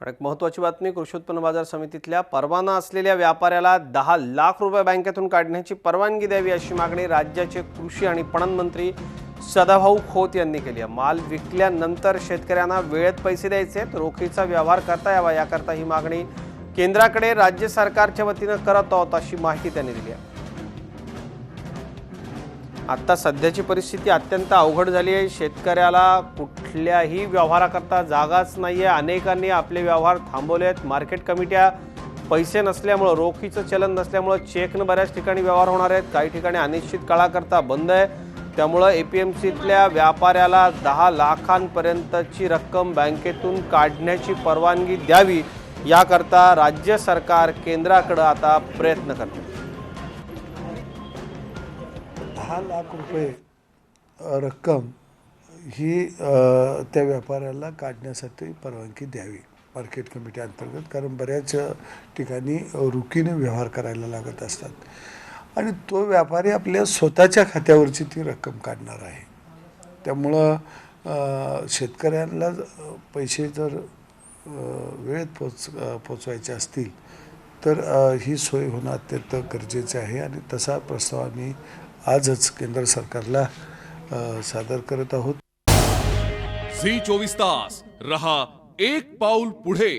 एक महत्त्वाची बातमी, कृषी उत्पन्न बाजार समितीतल्या परवाना असलेल्या व्यापाऱ्याला 10 लाख रुपये बँकेतून काढण्याची परवानगी द्यावी अशी मागणी राज्याचे कृषी आणि पणन मंत्री सदाभाऊ खोत यांनी केली आहे। माल विकल्यानंतर शेतकऱ्यांना वेळेत पैसे द्यायचे, रोखीचा व्यवहार करता यावा याकरता ही मागणी केंद्राकडे राज्य सरकारच्या वतीने करत आहोत अशी माहिती त्यांनी दिली आहे। आता सध्याची परिस्थिती अत्यंत अवघड झाली आहे। शेतकऱ्याला कुठल्याही व्यवहाराकरता जागाच नाहीये। अनेकांनी आपले व्यवहार थांबवले आहेत। मार्केट कमिट्या पैसे नसल्यामुळे, रोखीचं चलन नसल्यामुळे चेकने बऱ्याच ठिकाणी व्यवहार होणार आहेत। काही ठिकाणी अनिश्चित काळाकरता बंद आहे। त्यामुळे एपीएमसीतल्या व्यापाऱ्याला 10 लाखांपर्यंतची रक्कम बँकेतून काढण्याची परवानगी द्यावी याकरता राज्य सरकार केंद्राकडे आता प्रयत्न करते। 10 लाख रुपये रक्कम ही त्या व्यापाऱ्याला काढण्यासाठी परवानगी द्यावी मार्केट कमिटी अंतर्गत, कारण बऱ्याच ठिकाणी रोखीने व्यवहार करायला लागत असतात आणि तो व्यापारी आपल्या स्वतःच्या खात्यावरची ती रक्कम काढणार आहे। त्यामुळं शेतकऱ्यांना पैसे जर वेळेत पोचवायचे असतील तर ही सोय होणं अत्यंत गरजेचं आहे आणि तसा प्रस्ताव आम्ही आजच केंद्र सरकारला सादर करत आहोत। झी 24 तास रहा एक पाऊल पुढे।